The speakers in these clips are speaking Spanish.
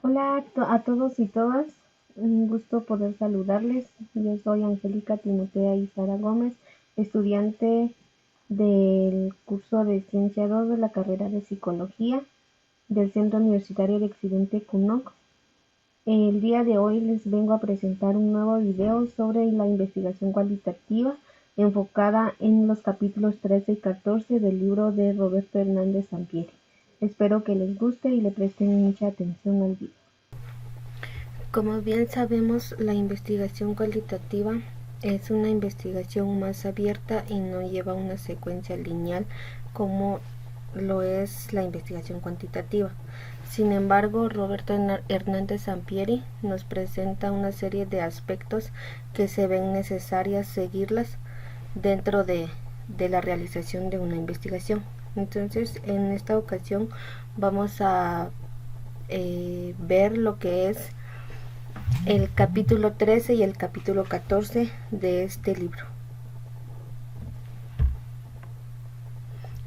Hola a todos y todas, un gusto poder saludarles. Yo soy Angélica Timotea Izara Gómez, estudiante del curso de Ciencia 2 de la carrera de Psicología del Centro Universitario de Occidente CUNOC. El día de hoy les vengo a presentar un nuevo video sobre la investigación cualitativa enfocada en los capítulos 13 y 14 del libro de Roberto Hernández Sampieri. Espero que les guste y le presten mucha atención al video. Como bien sabemos, la investigación cualitativa es una investigación más abierta y no lleva una secuencia lineal como lo es la investigación cuantitativa. Sin embargo, Roberto Hernández Sampieri nos presenta una serie de aspectos que se ven necesarias seguirlas dentro de la realización de una investigación. Entonces, en esta ocasión vamos a ver lo que es el capítulo 13 y el capítulo 14 de este libro.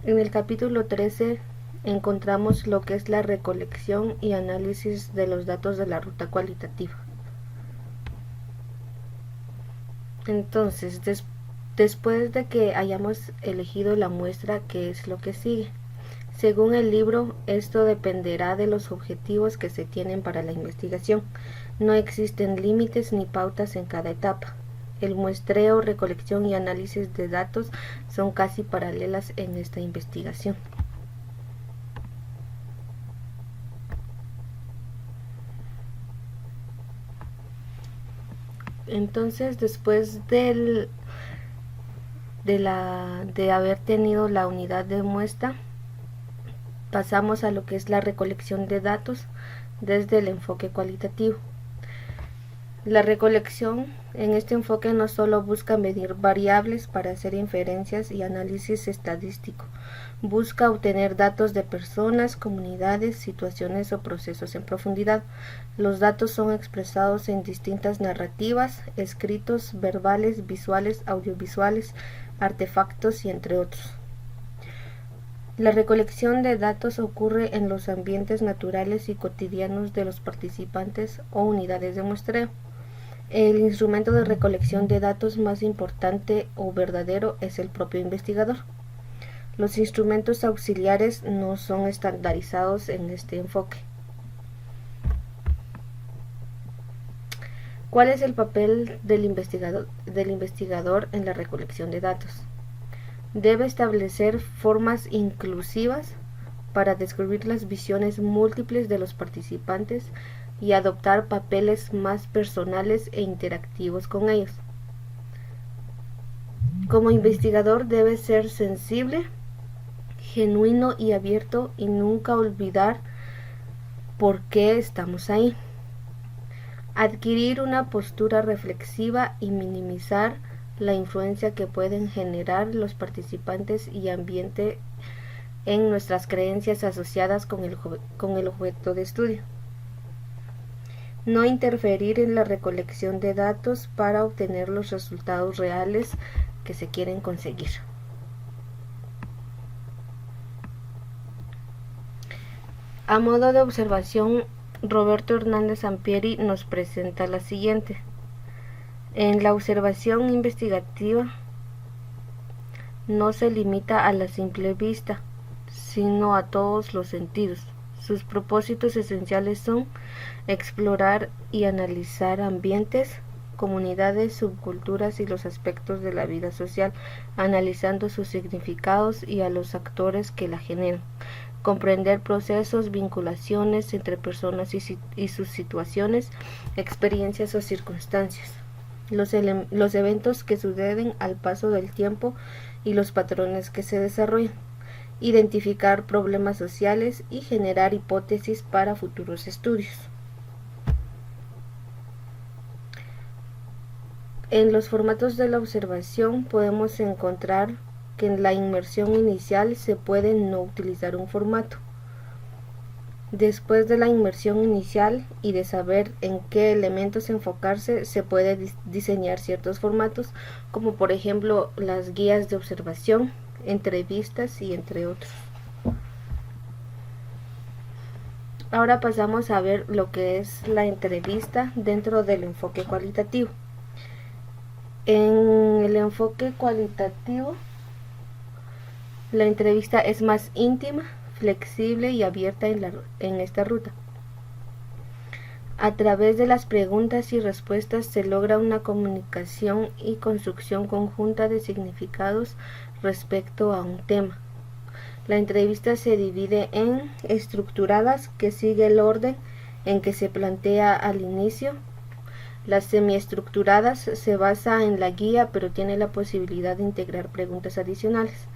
En el capítulo 13 encontramos lo que es la recolección y análisis de los datos de la ruta cualitativa. Entonces, después de que hayamos elegido la muestra, ¿qué es lo que sigue? Según el libro, esto dependerá de los objetivos que se tienen para la investigación. No existen límites ni pautas en cada etapa. El muestreo, recolección y análisis de datos son casi paralelas en esta investigación. Entonces, después de haber tenido la unidad de muestra, pasamos a lo que es la recolección de datos desde el enfoque cualitativo. La recolección en este enfoque no solo busca medir variables para hacer inferencias y análisis estadístico, busca obtener datos de personas, comunidades, situaciones o procesos en profundidad. Los datos son expresados en distintas narrativas, escritos, verbales, visuales, audiovisuales, artefactos y entre otros. La recolección de datos ocurre en los ambientes naturales y cotidianos de los participantes o unidades de muestreo. El instrumento de recolección de datos más importante o verdadero es el propio investigador. Los instrumentos auxiliares no son estandarizados en este enfoque. ¿Cuál es el papel del investigador en la recolección de datos? Debe establecer formas inclusivas para descubrir las visiones múltiples de los participantes y adoptar papeles más personales e interactivos con ellos. Como investigador debe ser sensible, genuino y abierto y nunca olvidar por qué estamos ahí. Adquirir una postura reflexiva y minimizar la influencia que pueden generar los participantes y ambiente en nuestras creencias asociadas con el objeto de estudio. No interferir en la recolección de datos para obtener los resultados reales que se quieren conseguir. A modo de observación, Roberto Hernández Sampieri nos presenta la siguiente. En la observación investigativa no se limita a la simple vista, sino a todos los sentidos. Sus propósitos esenciales son explorar y analizar ambientes, comunidades, subculturas y los aspectos de la vida social, analizando sus significados y a los actores que la generan. Comprender procesos, vinculaciones entre personas y sus situaciones, experiencias o circunstancias. Los eventos que suceden al paso del tiempo y los patrones que se desarrollan. Identificar problemas sociales y generar hipótesis para futuros estudios. En los formatos de la observación podemos encontrar que en la inmersión inicial se puede no utilizar un formato. Después de la inmersión inicial y de saber en qué elementos enfocarse, se puede diseñar ciertos formatos, como por ejemplo las guías de observación, entrevistas y entre otros. Ahora pasamos a ver lo que es la entrevista dentro del enfoque cualitativo. En el enfoque cualitativo, la entrevista es más íntima, flexible y abierta en esta ruta. A través de las preguntas y respuestas se logra una comunicación y construcción conjunta de significados respecto a un tema. La entrevista se divide en estructuradas, que sigue el orden en que se plantea al inicio. Las semiestructuradas se basa en la guía, pero tiene la posibilidad de integrar preguntas adicionales.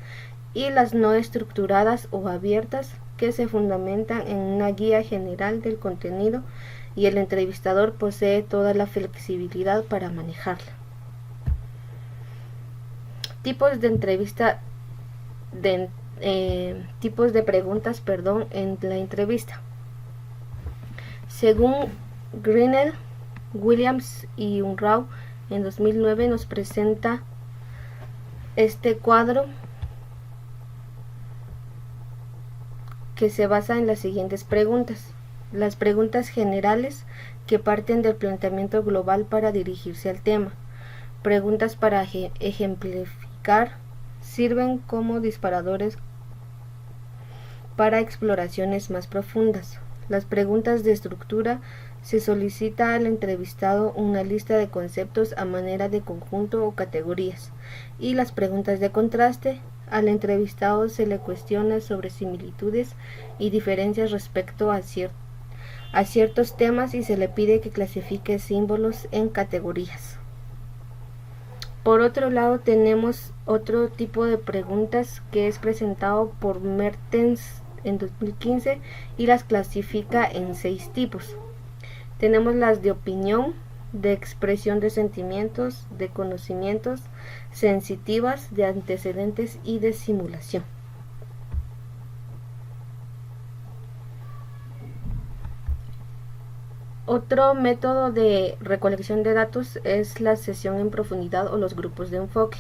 Y las no estructuradas o abiertas, que se fundamentan en una guía general del contenido y el entrevistador posee toda la flexibilidad para manejarla. Tipos de entrevista tipos de preguntas, en la entrevista. Según Grinnell, Williams y Unruh en 2009 nos presenta este cuadro que se basa en las siguientes preguntas. Las preguntas generales, que parten del planteamiento global para dirigirse al tema. Preguntas para ejemplificar, sirven como disparadores para exploraciones más profundas. Las preguntas de estructura, se solicita al entrevistado una lista de conceptos a manera de conjunto o categorías. Y las preguntas de contraste, al entrevistado se le cuestiona sobre similitudes y diferencias respecto a ciertos temas y se le pide que clasifique símbolos en categorías. Por otro lado, tenemos otro tipo de preguntas que es presentado por Mertens en 2015 y las clasifica en 6 tipos. Tenemos las de opinión, de expresión de sentimientos, de conocimientos, sensitivas, de antecedentes y de simulación. Otro método de recolección de datos es la sesión en profundidad o los grupos de enfoque,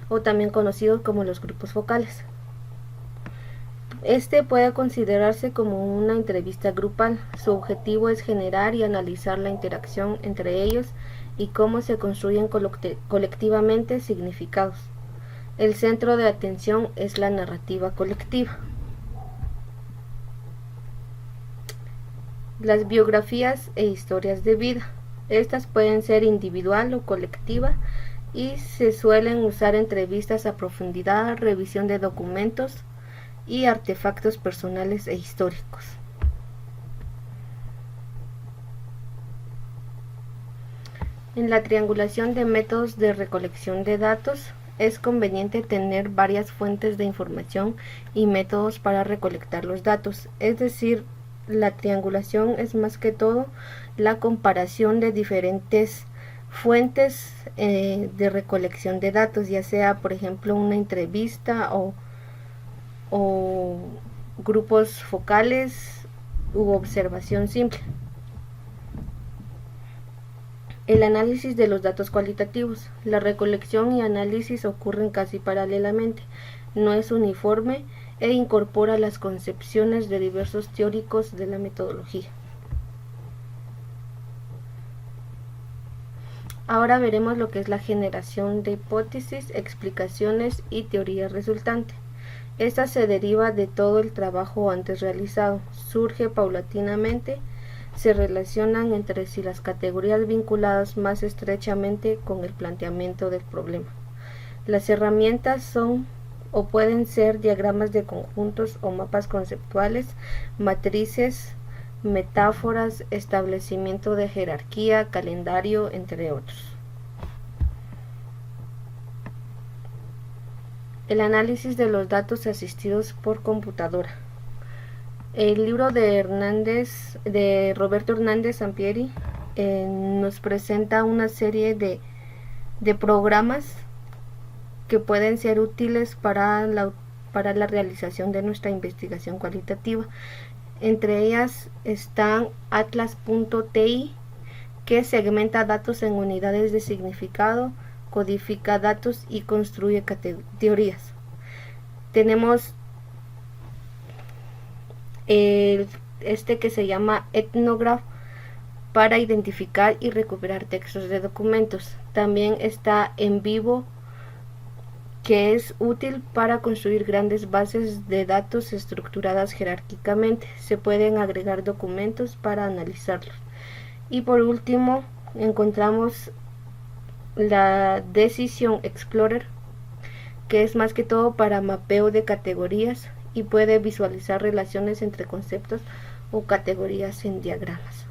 o también conocidos como los grupos focales. Este puede considerarse como una entrevista grupal. Su objetivo es generar y analizar la interacción entre ellos y cómo se construyen colectivamente significados. El centro de atención es la narrativa colectiva. Las biografías e historias de vida. Estas pueden ser individual o colectiva y se suelen usar entrevistas a profundidad, revisión de documentos y artefactos personales e históricos. En la triangulación de métodos de recolección de datos, es conveniente tener varias fuentes de información y métodos para recolectar los datos, es decir, la triangulación es más que todo la comparación de diferentes fuentes de recolección de datos, ya sea por ejemplo una entrevista o grupos focales u observación simple. El análisis de los datos cualitativos. La recolección y análisis ocurren casi paralelamente, no es uniforme e incorpora las concepciones de diversos teóricos de la metodología. Ahora veremos lo que es la generación de hipótesis, explicaciones y teoría resultante. Esta se deriva de todo el trabajo antes realizado, surge paulatinamente, se relacionan entre sí las categorías vinculadas más estrechamente con el planteamiento del problema. Las herramientas son o pueden ser diagramas de conjuntos o mapas conceptuales, matrices, metáforas, establecimiento de jerarquía, calendario, entre otros. El análisis de los datos asistidos por computadora. El libro de Roberto Hernández Sampieri nos presenta una serie de programas que pueden ser útiles para la realización de nuestra investigación cualitativa. Entre ellas están Atlas.ti, que segmenta datos en unidades de significado, codifica datos y construye teorías. Tenemos el que se llama Ethnograph, para identificar y recuperar textos de documentos. También está En Vivo, que es útil para construir grandes bases de datos estructuradas jerárquicamente. Se pueden agregar documentos para analizarlos. Y por último, encontramos la Decision Explorer, que es más que todo para mapeo de categorías y puede visualizar relaciones entre conceptos o categorías en diagramas.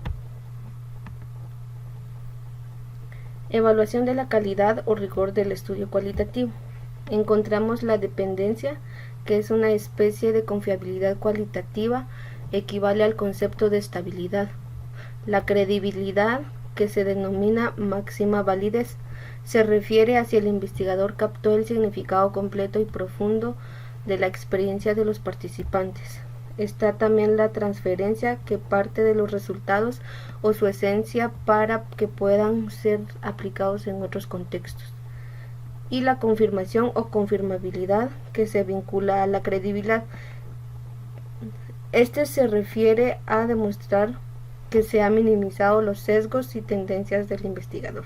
Evaluación de la calidad o rigor del estudio cualitativo. Encontramos la dependencia, que es una especie de confiabilidad cualitativa, equivale al concepto de estabilidad. La credibilidad, que se denomina máxima validez, se refiere a si el investigador captó el significado completo y profundo de la experiencia de los participantes. Está también la transferencia, que parte de los resultados o su esencia para que puedan ser aplicados en otros contextos. Y la confirmación o confirmabilidad, que se vincula a la credibilidad. Este se refiere a demostrar que se han minimizado los sesgos y tendencias del investigador.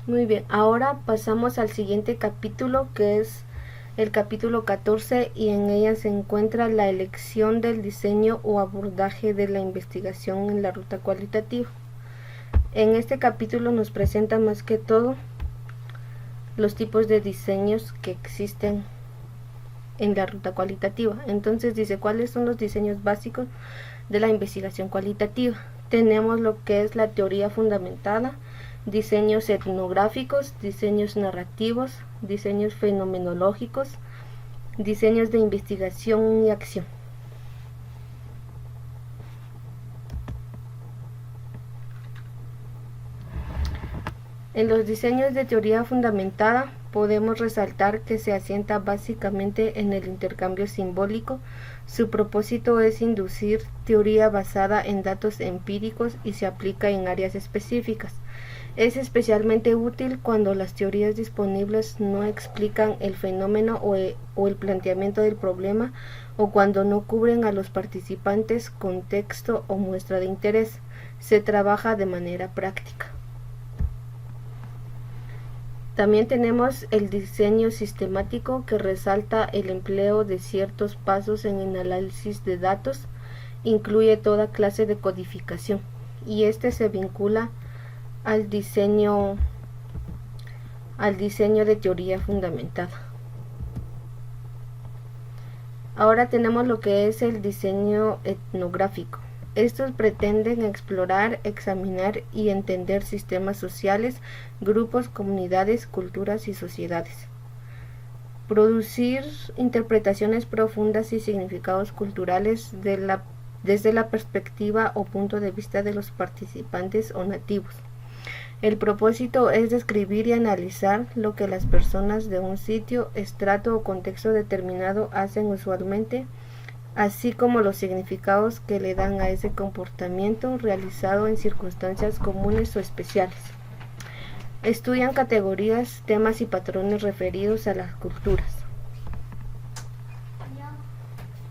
Muy bien, ahora pasamos al siguiente capítulo, que es el capítulo 14, y en ella se encuentra la elección del diseño o abordaje de la investigación en la ruta cualitativa. En este capítulo nos presenta más que todo los tipos de diseños que existen en la ruta cualitativa. Entonces dice cuáles son los diseños básicos de la investigación cualitativa. Tenemos lo que es la teoría fundamentada, diseños etnográficos, diseños narrativos, diseños fenomenológicos, diseños de investigación y acción. En los diseños de teoría fundamentada podemos resaltar que se asienta básicamente en el intercambio simbólico. Su propósito es inducir teoría basada en datos empíricos y se aplica en áreas específicas. Es especialmente útil cuando las teorías disponibles no explican el fenómeno o el planteamiento del problema, o cuando no cubren a los participantes contexto o muestra de interés. Se trabaja de manera práctica. También tenemos el diseño sistemático, que resalta el empleo de ciertos pasos en el análisis de datos, incluye toda clase de codificación, y este se vincula al diseño de teoría fundamentada. Ahora tenemos lo que es el diseño etnográfico. Estos pretenden explorar, examinar y entender sistemas sociales, grupos, comunidades, culturas y sociedades. Producir interpretaciones profundas y significados culturales desde la perspectiva o punto de vista de los participantes o nativos. El propósito es describir y analizar lo que las personas de un sitio, estrato o contexto determinado hacen usualmente, así como los significados que le dan a ese comportamiento realizado en circunstancias comunes o especiales. Estudian categorías, temas y patrones referidos a las culturas.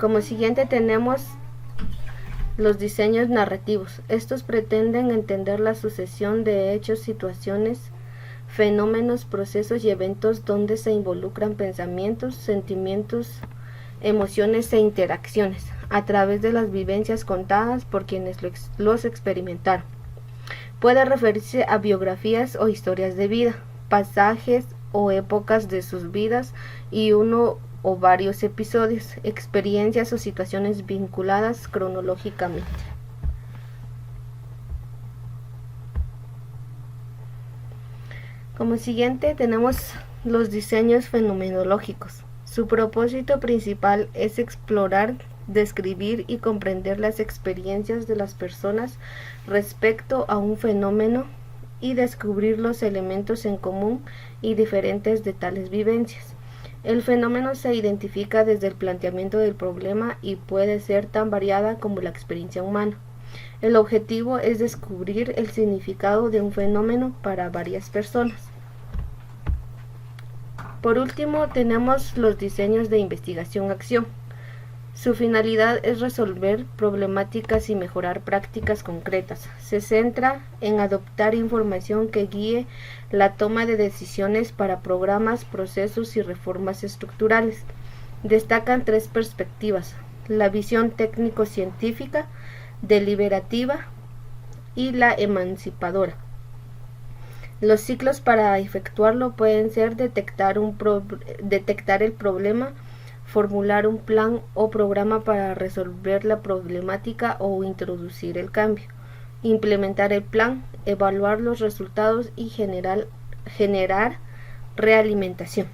Como siguiente tenemos los diseños narrativos. Estos pretenden entender la sucesión de hechos, situaciones, fenómenos, procesos y eventos donde se involucran pensamientos, sentimientos, emociones e interacciones a través de las vivencias contadas por quienes los experimentaron. Puede referirse a biografías o historias de vida, pasajes o épocas de sus vidas y uno o varios episodios, experiencias o situaciones vinculadas cronológicamente. Como siguiente tenemos los diseños fenomenológicos. Su propósito principal es explorar, describir y comprender las experiencias de las personas respecto a un fenómeno y descubrir los elementos en común y diferentes de tales vivencias. El fenómeno se identifica desde el planteamiento del problema y puede ser tan variada como la experiencia humana. El objetivo es descubrir el significado de un fenómeno para varias personas. Por último, tenemos los diseños de investigación-acción. Su finalidad es resolver problemáticas y mejorar prácticas concretas. Se centra en adoptar información que guíe la toma de decisiones para programas, procesos y reformas estructurales. Destacan 3 perspectivas: la visión técnico-científica, deliberativa y la emancipadora. Los ciclos para efectuarlo pueden ser detectar el problema, formular un plan o programa para resolver la problemática o introducir el cambio, implementar el plan, evaluar los resultados y generar realimentación.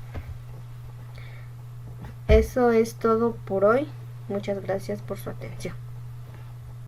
Eso es todo por hoy. Muchas gracias por su atención.